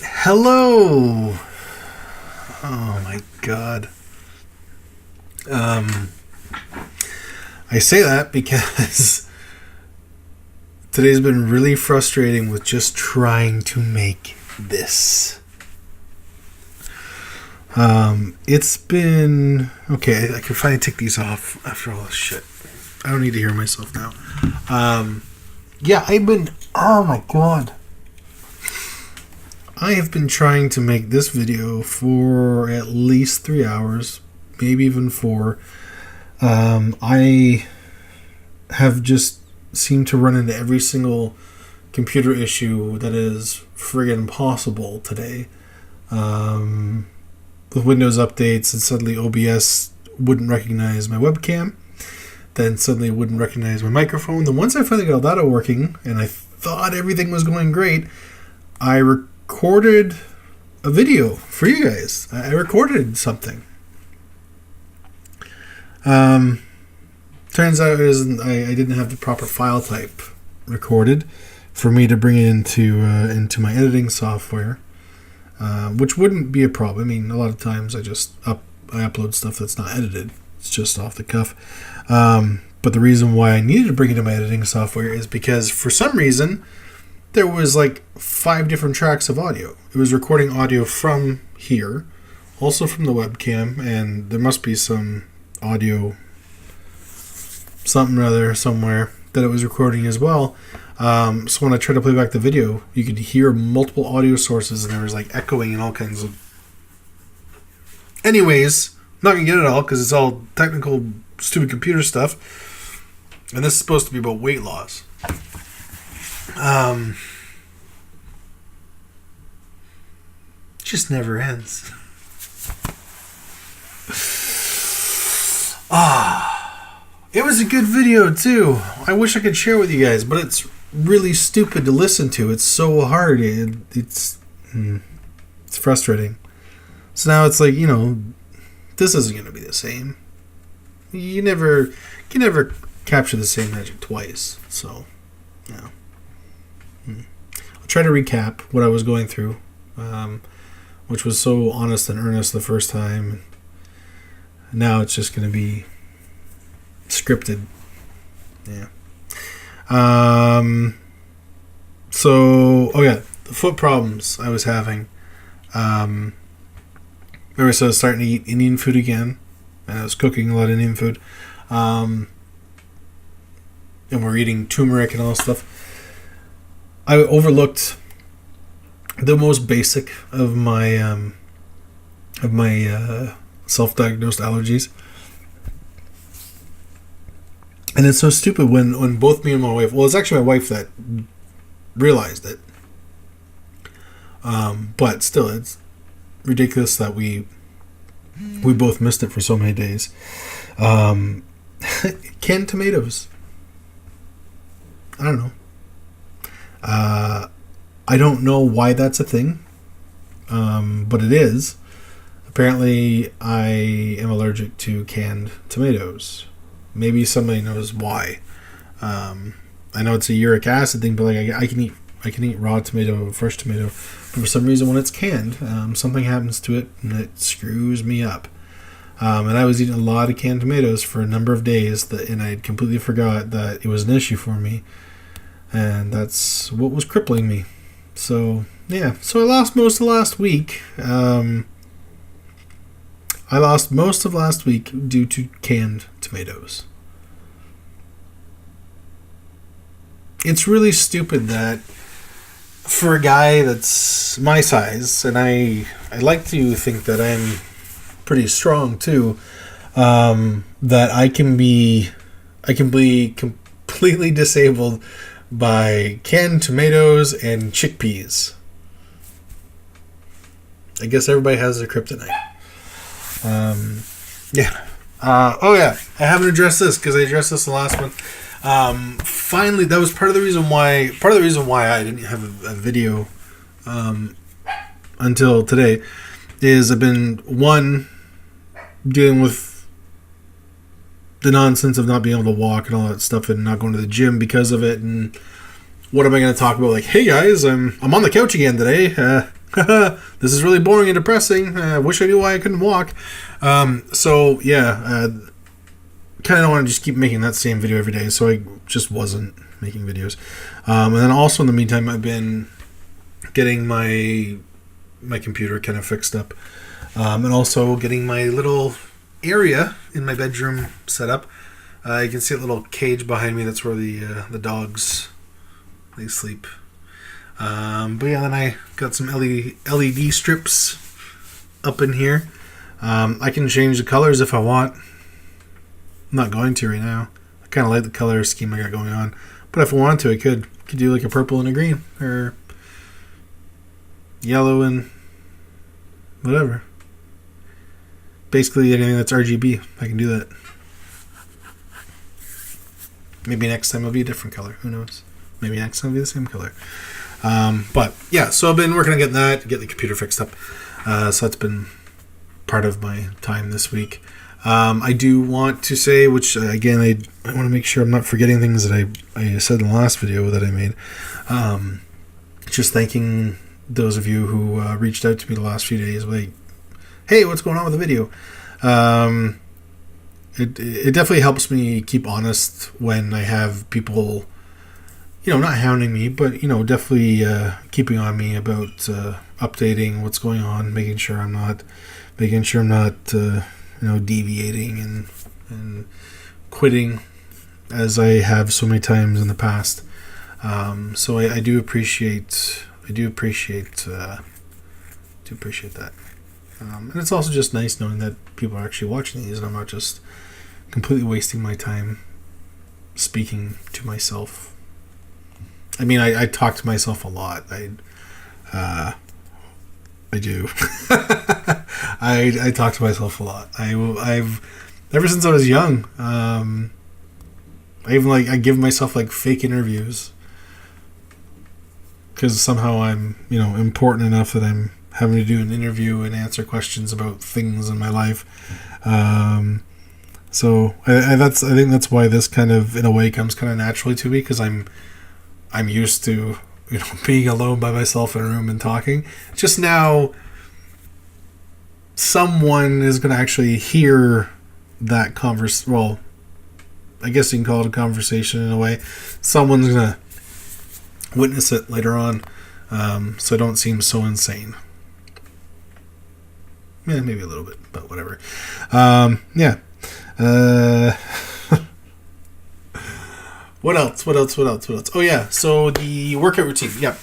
Hello. Oh my god. I say that because today's been really frustrating with just trying to make this. It's been okay. I can finally take these off after all this shit. I don't need to hear myself now. Oh my god. I have been trying to make this video for at least 3 hours, maybe even 4. I have just seemed to run into every single computer issue that is friggin' possible today. With Windows updates, and suddenly OBS wouldn't recognize my webcam. Then suddenly it wouldn't recognize my microphone. Then once I finally got that working, and I thought everything was going great, I recorded a video for you guys. I recorded something. Turns out I didn't have the proper file type recorded for me to bring it into my editing software, which wouldn't be a problem. I mean, a lot of times I upload stuff that's not edited. It's just off the cuff. But the reason why I needed to bring it to my editing software is because for some reason there was like 5 different tracks of audio. It was recording audio from here, also from the webcam, and there must be some audio something or other somewhere that it was recording as well. So when I tried to play back the video, you could hear multiple audio sources, and there was like echoing and all kinds of... Anyways, I'm not going to get it all because it's all technical, stupid computer stuff. And this is supposed to be about weight loss. Just never ends. It was a good video too. I wish I could share with you guys, but it's really stupid to listen to. It's so hard. It's frustrating. So now it's like, this isn't going to be the same. You can never capture the same magic twice. So, yeah. I'll try to recap what I was going through, which was so honest and earnest the first time. Now it's just going to be scripted. Yeah. The foot problems I was having. Remember, so I was starting to eat Indian food again, and I was cooking a lot of Indian food. And we're eating turmeric and all this stuff. I overlooked the most basic of my self-diagnosed allergies. And it's so stupid when both me and my wife... Well, it's actually my wife that realized it. But still, it's ridiculous that we both missed it for so many days. Canned tomatoes. I don't know. I don't know why that's a thing. But it is. Apparently, I am allergic to canned tomatoes. Maybe somebody knows why. I know it's a uric acid thing, but like I can eat raw tomato, fresh tomato, but for some reason when it's canned, something happens to it and it screws me up. And I was eating a lot of canned tomatoes for a number of days, and I completely forgot that it was an issue for me, and that's what was crippling me. So yeah, so I lost most of last week. I lost most of last week due to canned tomatoes. It's really stupid that for a guy that's my size, and I like to think that I'm pretty strong too, that I can be completely disabled by canned tomatoes and chickpeas. I guess everybody has their kryptonite. I haven't addressed this because I addressed this in the last one. Finally, that was part of the reason why I didn't have a video until today is I've been dealing with the nonsense of not being able to walk and all that stuff and not going to the gym because of it. And what am I going to talk about? Like, hey guys, I'm on the couch again today. This is really boring and depressing. I wish I knew why I couldn't walk. So yeah, kind of don't want to just keep making that same video every day, so I just wasn't making videos. And then also in the meantime, I've been getting my computer kind of fixed up, and also getting my little area in my bedroom set up. You can see a little cage behind me. That's where the dogs, they sleep. But yeah, then I got some LED strips up in here. I can change the colors if I want. I'm not going to right now. I kind of like the color scheme I got going on. But if I wanted to, I could do like a purple and a green, or yellow and whatever. Basically anything that's RGB, I can do that. Maybe next time it'll be a different color. Who knows? Maybe next time it'll be the same color. But yeah, so I've been working on getting that, get the computer fixed up. So that's been part of my time this week. I do want to say, which again, I want to make sure I'm not forgetting things that I said in the last video that I made. Just thanking those of you who reached out to me the last few days, like, hey, what's going on with the video? It definitely helps me keep honest when I have people, not hounding me, but, definitely keeping on me about updating what's going on, making sure I'm not deviating and quitting as I have so many times in the past. So I do appreciate that. And it's also just nice knowing that people are actually watching these, and I'm not just completely wasting my time speaking to myself. I mean, I talk to myself a lot. I do. I talk to myself a lot. I've ever since I was young. I give myself fake interviews because somehow I'm important enough that I'm having to do an interview and answer questions about things in my life. So I think that's why this kind of, in a way, comes kind of naturally to me, because I'm used to being alone by myself in a room and talking. Just now, someone is going to actually hear that well, I guess you can call it a conversation in a way. Someone's going to witness it later on, so I don't seem so insane. Yeah, maybe a little bit, but whatever. Yeah. What else? Oh yeah, so the workout routine. Yeah.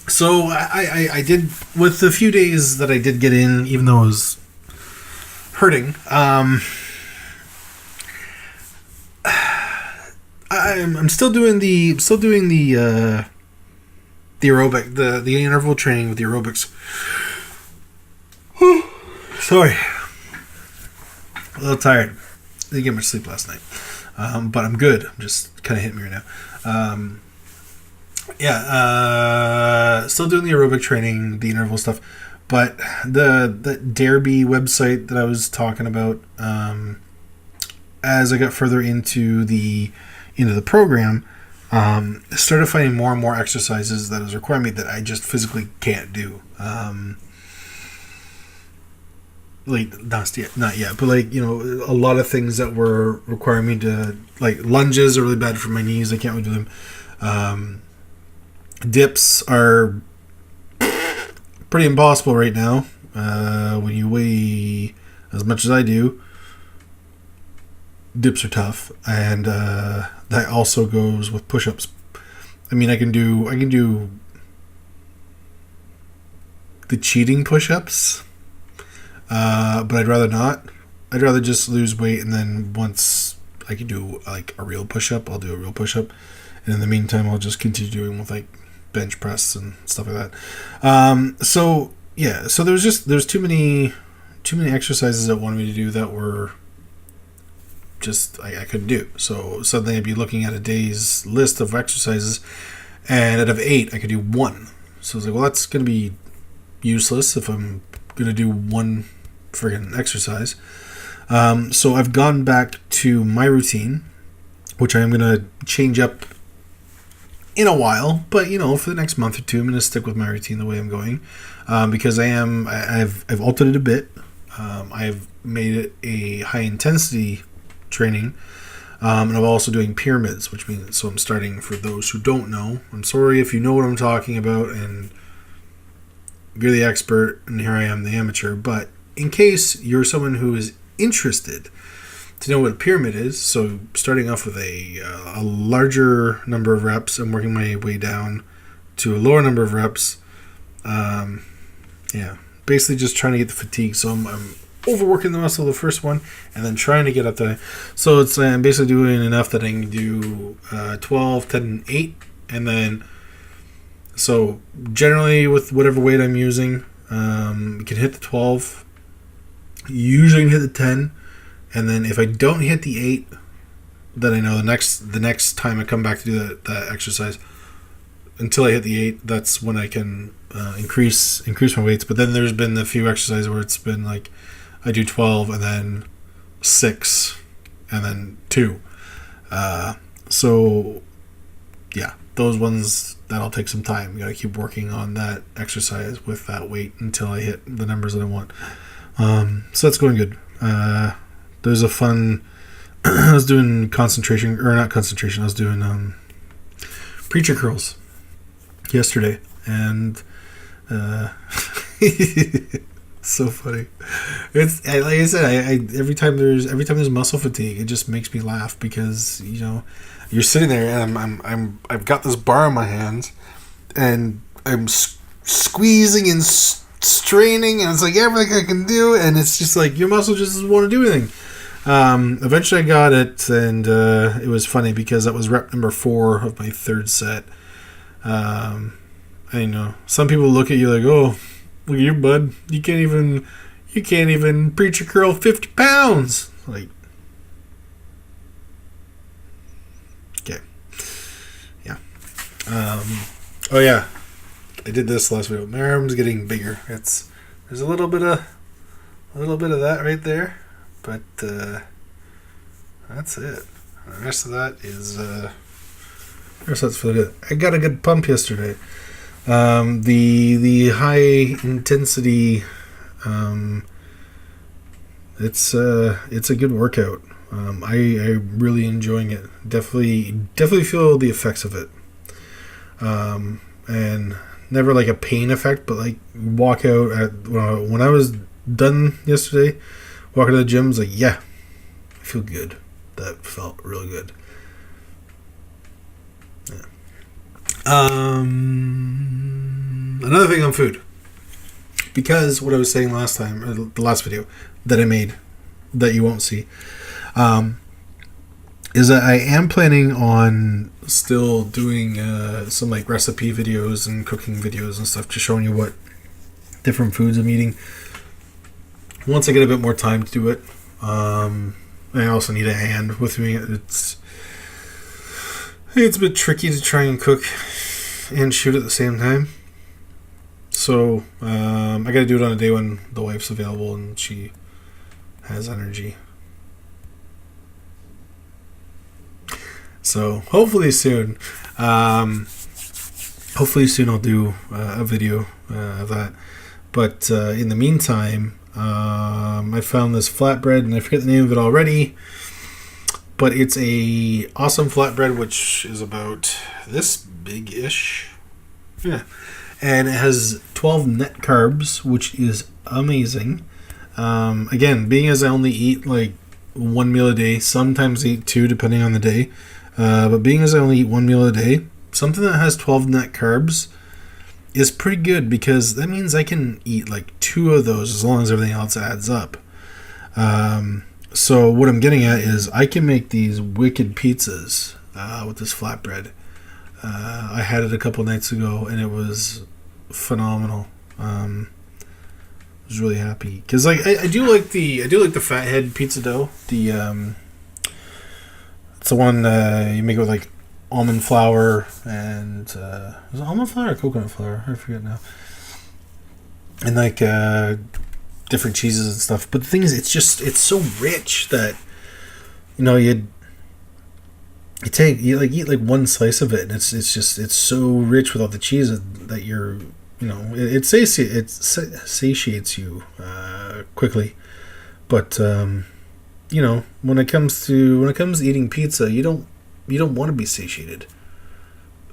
So I did, with the few days that I did get in, even though I was hurting. I'm still doing the aerobic, the interval training with the aerobics. Sorry, a little tired. Didn't get much sleep last night, but I'm good. I'm just kind of hitting me right now. Still doing the aerobic training, the interval stuff, but the Derby website that I was talking about, as I got further into the program, started finding more and more exercises that is requiring me that I just physically can't do. Not yet, but a lot of things that were requiring me to, lunges are really bad for my knees. I can't really do them. Dips are pretty impossible right now. When you weigh as much as I do, dips are tough, and that also goes with push-ups. I mean, I can do the cheating push-ups. But I'd rather not. I'd rather just lose weight, and then once I can do a real push-up, I'll do a real push-up, and in the meantime, I'll just continue doing with bench press and stuff like that. So there's too many exercises that wanted me to do that were just I couldn't do. So suddenly I'd be looking at a day's list of exercises, and out of 8, I could do 1. So I was like, well, that's going to be useless if I'm going to do one friggin' exercise. So I've gone back to my routine, which I'm going to change up in a while, but for the next month or two, I'm going to stick with my routine the way I'm going, because I've altered it a bit. I've made it a high intensity training, and I'm also doing pyramids, which means, so I'm starting, for those who don't know, I'm sorry if you know what I'm talking about and you're the expert and here I am the amateur, but in case you're someone who is interested to know what a pyramid is, so starting off with a larger number of reps and working my way down to a lower number of reps. Basically just trying to get the fatigue. So I'm overworking the muscle the first one and then trying to get up to, so it's I'm basically doing enough that I can do 12, 10, and 8, and then so generally with whatever weight I'm using, you can hit the 12, usually hit the 10, and then if I don't hit the 8, then I know the next time I come back to do that exercise, until I hit the 8, that's when I can increase my weights. But then there's been a few exercises where it's been like I do 12 and then 6 and then 2. So yeah, those ones, that'll take some time. You gotta keep working on that exercise with that weight until I hit the numbers that I want. So that's going good. There's a fun I was doing concentration, or not concentration, I was doing preacher curls yesterday, and so funny. It's like I said, I every time there's muscle fatigue, it just makes me laugh, because you're sitting there and I've got this bar in my hands and I'm squeezing and straining, and it's like everything I can do, and it's just like your muscle just doesn't want to do anything. Eventually I got it, and it was funny because that was rep number 4 of my 3rd set. I some people look at you like, oh, look at you, bud, you can't even preacher curl 50 pounds. Like, okay, yeah. Oh yeah, I did this last video. My arm's getting bigger. There's a little bit of that right there, but that's it. The rest of that is that's feeling good. I got a good pump yesterday. The high intensity, it's a good workout. I'm really enjoying it. Definitely feel the effects of it. And never like a pain effect, but like walk out when I was done yesterday, walking to the gym, I was like, yeah, I feel good. That felt really good. Yeah. Another thing on food, because what I was saying last time, or the last video that I made that you won't see, is that I am planning on still doing some like recipe videos and cooking videos and stuff, just showing you what different foods I'm eating. Once I get a bit more time to do it, I also need a hand with me. It's a bit tricky to try and cook and shoot at the same time. So I got to do it on a day when the wife's available and she has energy. So hopefully soon I'll do a video of that. But in the meantime, I found this flatbread, and I forget the name of it already, but it's a awesome flatbread, which is about this big-ish. Yeah. And it has 12 net carbs, which is amazing. Again, being as I only eat like 1 meal a day, sometimes eat 2 depending on the day, but being as I only eat 1 meal a day, something that has 12 net carbs is pretty good, because that means I can eat like 2 of those as long as everything else adds up. So what I'm getting at is I can make these wicked pizzas with this flatbread. I had it a couple nights ago and it was phenomenal. I was really happy because like I do like the fathead pizza dough. It's the one you make it with like almond flour and is it almond flour or coconut flour? I forget now. And like different cheeses and stuff. But the thing is, it's so rich that you you eat like one slice of it, and it's so rich with all the cheese that you're, it satiates you quickly. But when it comes to eating pizza, you don't want to be satiated.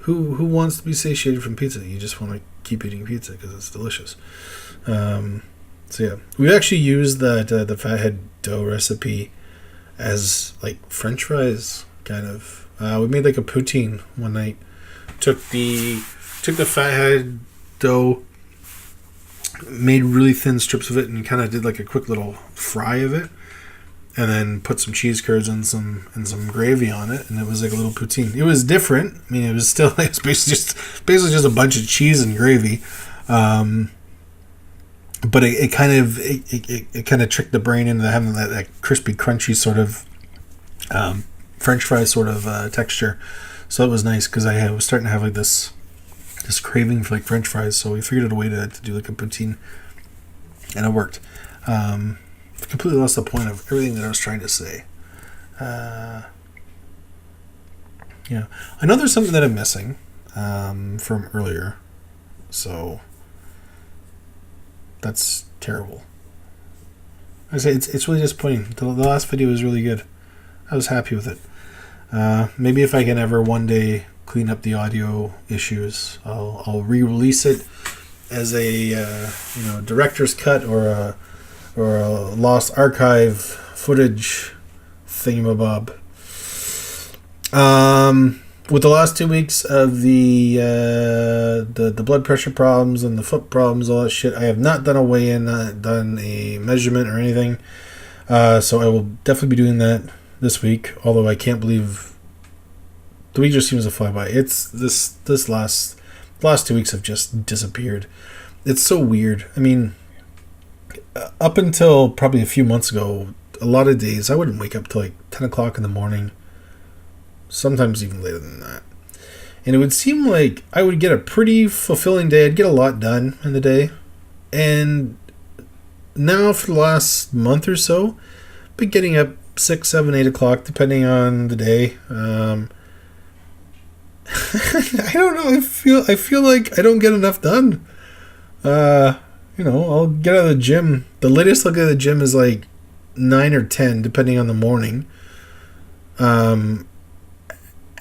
Who wants to be satiated from pizza? You just want to keep eating pizza because it's delicious. So yeah, we actually used the fathead dough recipe as like French fries, kind of. We made like a poutine one night. Took the fathead dough, made really thin strips of it, and kind of did like a quick little fry of it, and then put some cheese curds and some gravy on it, and it was like a little poutine. It was different. I mean, it was still like, it's basically just a bunch of cheese and gravy. But it kind of tricked the brain into having that crispy, crunchy sort of French fry sort of texture. So it was nice because I was starting to have like this craving for like French fries. So we figured out a way to do like a poutine, and it worked. Completely lost the point of everything that I was trying to say. Yeah, I know there's something that I'm missing from earlier. So that's terrible. I say it's really disappointing. The last video was really good. I was happy with it. Maybe if I can ever one day clean up the audio issues, I'll re-release it as a director's cut or a lost archive footage thingamabob. With the last 2 weeks of the blood pressure problems and the foot problems, all that shit, I have not done a weigh-in, not done a measurement or anything. So I will definitely be doing that this week. Although I can't believe the week just seems to fly by. It's this last 2 weeks have just disappeared. It's so weird. I mean, up until probably a few months ago, a lot of days I wouldn't wake up till like 10 o'clock in the morning. Sometimes even later than that. And it would seem like I would get a pretty fulfilling day. I'd get a lot done in the day. And now for the last month or so, I've been getting up 6, 7, 8 o'clock, depending on the day. I don't know. I feel like I don't get enough done. I'll get out of the gym. The latest I'll get out of the gym is like 9 or 10, depending on the morning.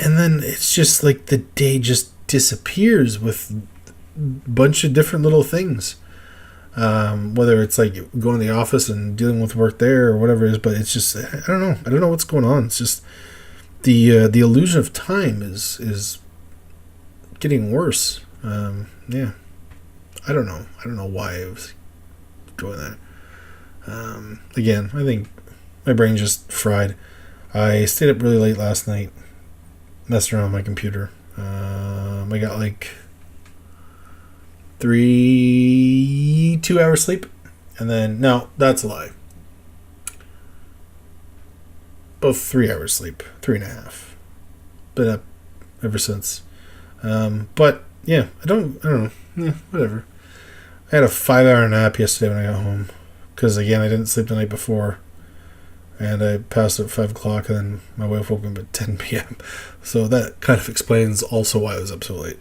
And then it's just like the day just disappears with a bunch of different little things. Whether it's like going to the office and dealing with work there or whatever it is, but it's just, I don't know. I don't know what's going on. It's just the illusion of time is getting worse. Yeah. I don't know. I don't know why I was doing that. Again, I think my brain just fried. I stayed up really late last night, messed around on my computer. I got like 2 hours sleep, and then no, that's a lie. Both 3 hours sleep, 3.5. Been up ever since. But yeah, I don't know. Yeah, whatever. I had a 5-hour nap yesterday when I got home, because again I didn't sleep the night before. And I passed at 5 o'clock, and then my wife woke me up at 10 p.m. So that kind of explains also why I was up so late.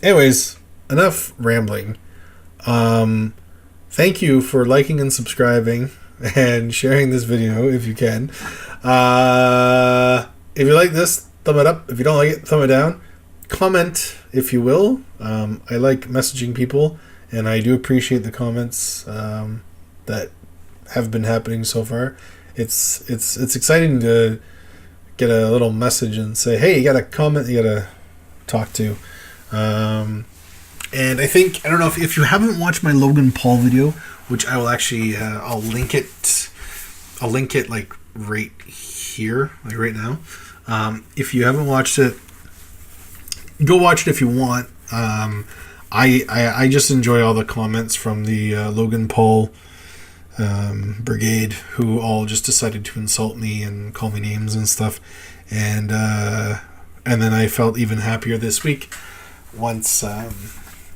Anyways, enough rambling. Thank you for liking and subscribing and sharing this video if you can. If you like this, thumb it up. If you don't like it, thumb it down. Comment if you will. I like messaging people, and I do appreciate the comments that have been happening so far. It's exciting to get a little message and say, hey, you got a comment you got to talk to. And I don't know if you haven't watched my Logan Paul video, which I will actually, I'll link it like right here, like right now. If you haven't watched it, go watch it if you want. I just enjoy all the comments from the Logan Paul brigade, who all just decided to insult me and call me names and stuff, and then I felt even happier this week once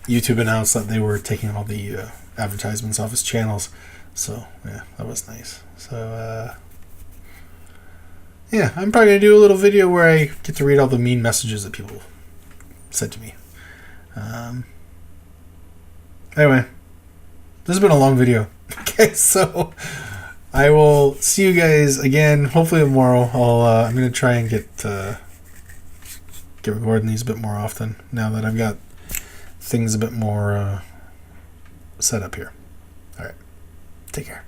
YouTube announced that they were taking all the advertisements off his channels. So yeah, that was nice. So yeah, I'm probably going to do a little video where I get to read all the mean messages that people said to me. Anyway, this has been a long video. Okay, so I will see you guys again, hopefully tomorrow. I'm going to try and get recording these a bit more often now that I've got things a bit more set up here. All right, take care.